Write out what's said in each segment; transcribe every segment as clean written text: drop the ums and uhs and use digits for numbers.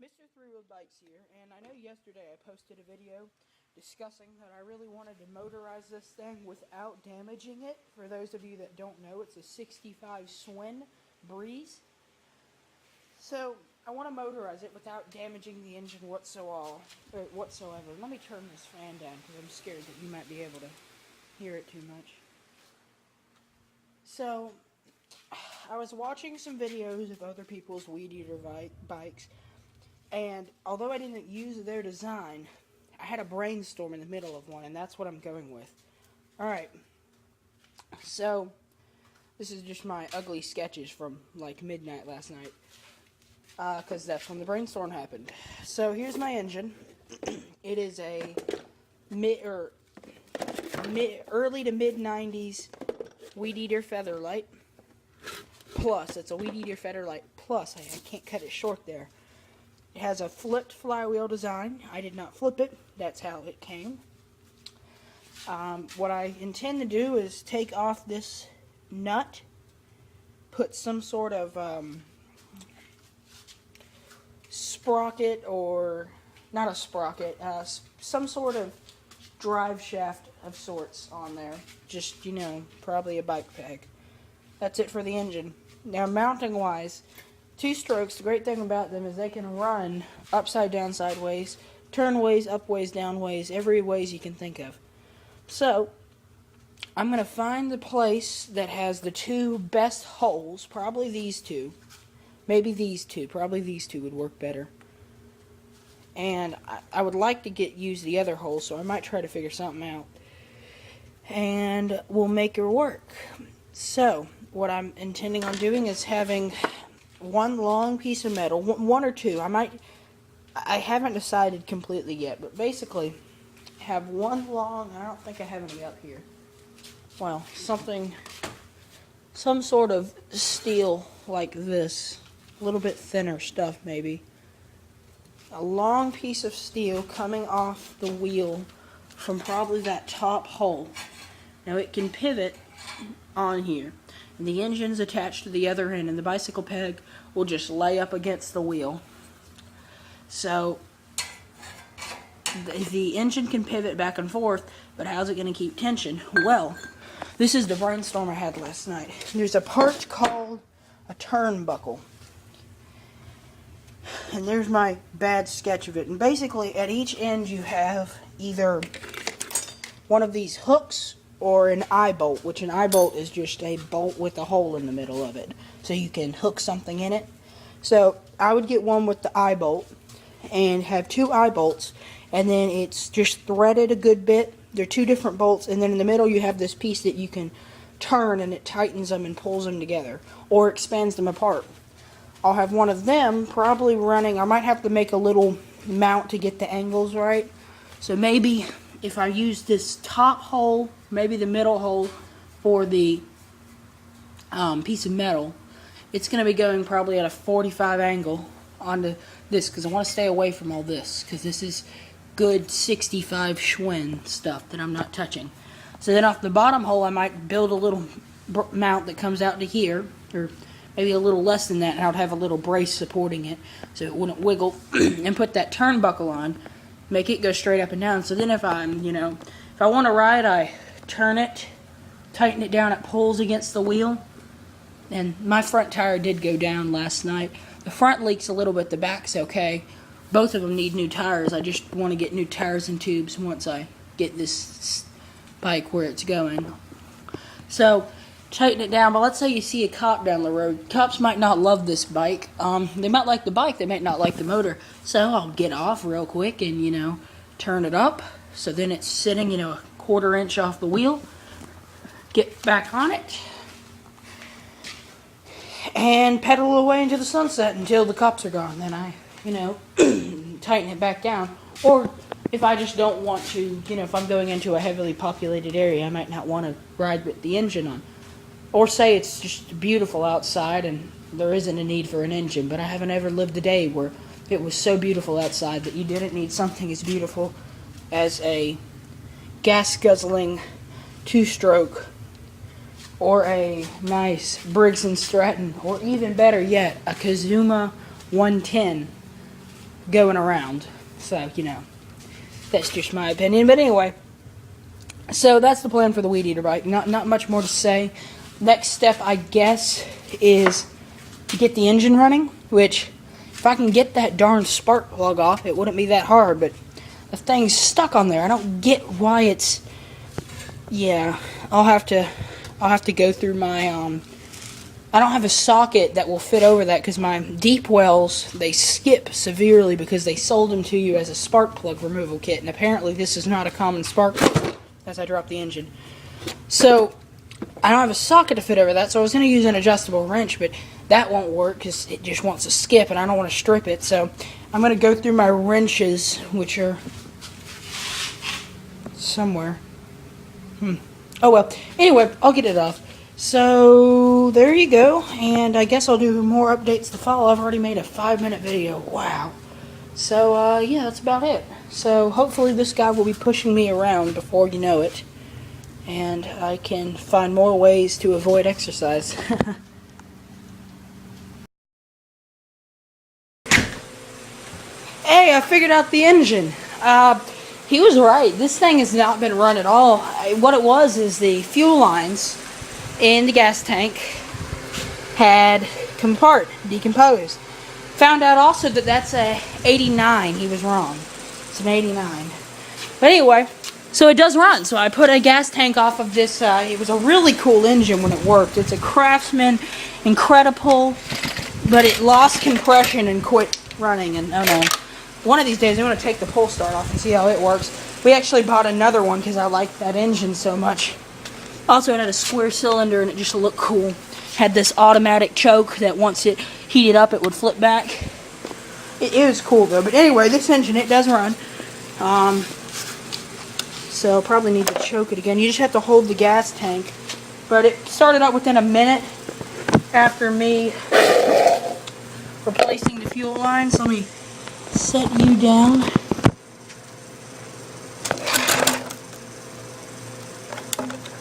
Mr. Three-Wheel Bikes here, and I know yesterday I posted a video discussing that I really wanted to motorize this thing without damaging it. For those of you that don't know, it's a 65 Schwinn Breeze. So, I want to motorize it without damaging the engine whatsoever. Let me turn this fan down because I'm scared that you might be able to hear it too much. So, I was watching some videos of other people's weed eater bikes, and although I didn't use their design, I had a brainstorm in the middle of one, and that's what I'm going with. Alright, so this is just my ugly sketches from like midnight last night, because that's when the brainstorm happened. So here's my engine. It is a early to mid 90s Weed Eater Featherlight Plus. It's a Weed Eater Featherlight Plus. I can't cut it short there. It has a flipped flywheel design. I did not flip it. That's how it came. What I intend to do is take off this nut, put some sort of sprocket, or not a sprocket, some sort of drive shaft of sorts on there. Just, probably a bike peg. That's it for the engine. Now, mounting wise, two strokes, the great thing about them is they can run upside down, sideways, turn ways, up ways, down ways, every ways you can think of. So, I'm going to find the place that has the two best holes, probably these two, maybe these two, probably these two would work better. And I would like to use the other hole, so I might try to figure something out. And we'll make it work. So, what I'm intending on doing is having one long piece of metal, one or two. I haven't decided completely yet, but basically have one long, I don't think I have any up here. Well, some sort of steel like this, a little bit thinner stuff maybe. A long piece of steel coming off the wheel from probably that top hole. Now it can pivot on here. And the engine's attached to the other end, and the bicycle peg will just lay up against the wheel. So the engine can pivot back and forth, but how's it going to keep tension? Well, this is the brainstorm I had last night. There's a part called a turnbuckle. And there's my bad sketch of it. And basically, at each end you have either one of these hooks or an eye bolt, which an eye bolt is just a bolt with a hole in the middle of it, so you can hook something in it. So I would get one with the eye bolt and have two eye bolts, and then it's just threaded a good bit. They're two different bolts, and then in the middle you have this piece that you can turn, and it tightens them and pulls them together or expands them apart. I'll have one of them probably running. I might have to make a little mount to get the angles right. So maybe if I use this top hole, maybe the middle hole for the piece of metal, it's going to be going probably at a 45 angle onto this, because I want to stay away from all this, because this is good 65 Schwinn stuff that I'm not touching. So then off the bottom hole, I might build a little mount that comes out to here, or maybe a little less than that, and I would have a little brace supporting it so it wouldn't wiggle, and put that turnbuckle on, make it go straight up and down. So then if I want to ride, I turn it, tighten it down, it pulls against the wheel. And my front tire did go down last night. The front leaks a little bit, the back's okay. Both of them need new tires. I just want to get new tires and tubes once I get this bike where it's going. So tighten it down, but let's say you see a cop down the road. Cops might not love this bike. They might like the bike, they might not like the motor. So I'll get off real quick and, turn it up. So then it's sitting, a quarter inch off the wheel. Get back on it. And pedal away into the sunset until the cops are gone. Then I, tighten it back down. Or if I just don't want to, if I'm going into a heavily populated area, I might not want to ride with the engine on. Or say it's just beautiful outside and there isn't a need for an engine, but I haven't ever lived a day where it was so beautiful outside that you didn't need something as beautiful as a gas-guzzling two-stroke, or a nice Briggs & Stratton, or even better yet, a Kazuma 110. going around. So, you know, that's just my opinion. But anyway, so that's the plan for the weed eater bike. Not much more to say. Next step, I guess, is to get the engine running, which if I can get that darn spark plug off, it wouldn't be that hard, but the thing's stuck on there. I don't get why it's, yeah, I'll have to go through my, I don't have a socket that will fit over that because my deep wells, they skip severely because they sold them to you as a spark plug removal kit, and apparently this is not a common spark plug as I drop the engine. So, I don't have a socket to fit over that, so I was going to use an adjustable wrench, but that won't work because it just wants to skip, and I don't want to strip it. So I'm going to go through my wrenches, which are somewhere. Oh well. Anyway, I'll get it off. So there you go, and I guess I'll do more updates to follow. I've already made a 5-minute video. Wow. So yeah, that's about it. So hopefully this guy will be pushing me around before you know it, and I can find more ways to avoid exercise. Hey, I figured out the engine. He was right. This thing has not been run at all. What it was is the fuel lines in the gas tank had decomposed. Found out also that that's a 89. He was wrong. It's an 89. But anyway, so it does run. So I put a gas tank off of this. It was a really cool engine when it worked. It's a Craftsman Incredible, but it lost compression and quit running. And oh no. One of these days I'm going to take the pull start off and see how it works. We actually bought another one because I liked that engine so much. Also, it had a square cylinder and it just looked cool. Had this automatic choke that once it heated up it would flip back. It was cool though. But anyway, this engine, it does run. So I'll probably need to choke it again. You just have to hold the gas tank. But it started up within a minute after me replacing the fuel lines. Let me set you down.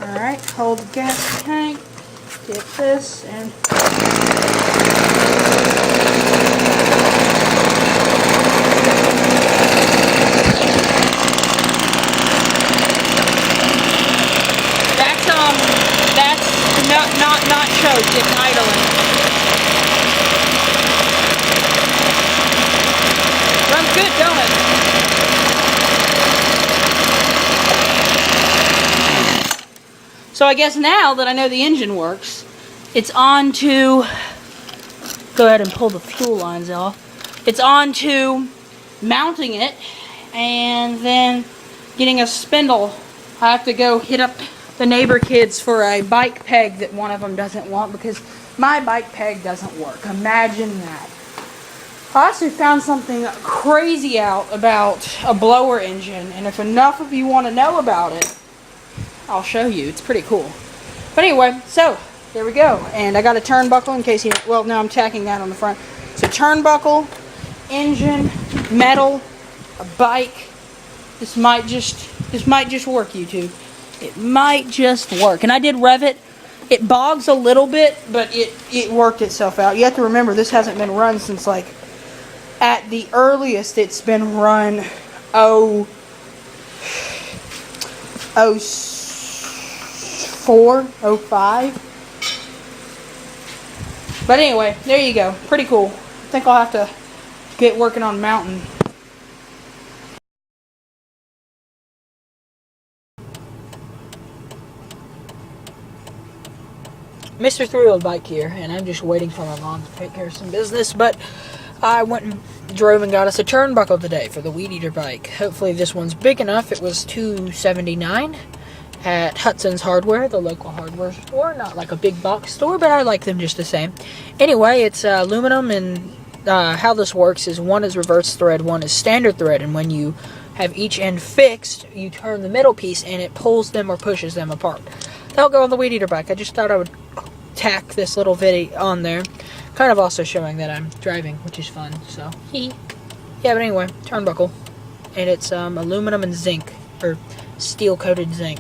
Alright, hold the gas tank, get this, and that's not choked, it's idling. Runs good, don't it? So I guess now that I know the engine works, it's on to, go ahead and pull the fuel lines off. It's on to mounting it and then getting a spindle. I have to go hit up the neighbor kids for a bike peg that one of them doesn't want because my bike peg doesn't work. Imagine that. I also found something crazy out about a blower engine, and if enough of you want to know about it, I'll show you. It's pretty cool. But anyway, so there we go. And I got a turnbuckle in case you, well, now I'm tacking that on the front. So turnbuckle, engine, metal, a bike. This might just work, YouTube. It might just work. And I did rev it. It bogs a little bit, but it worked itself out. You have to remember this hasn't been run since like at the earliest it's been run 04, 05. But anyway, there you go. Pretty cool. I think I'll have to get working on mountain. Mr. Three-Wheeled Bike here, and I'm just waiting for my mom to take care of some business, but I went and drove and got us a turnbuckle today for the Weed Eater bike. Hopefully this one's big enough. It was $2.79 at Hudson's Hardware, the local hardware store. Not like a big box store, but I like them just the same. Anyway, it's aluminum, and how this works is one is reverse thread, one is standard thread, and when you have each end fixed, you turn the middle piece and it pulls them or pushes them apart. That'll go on the Weed Eater bike. I just thought I would tack this little video on there. Kind of also showing that I'm driving, which is fun, so yeah, but anyway, turnbuckle. And it's aluminum and zinc, or steel coated zinc.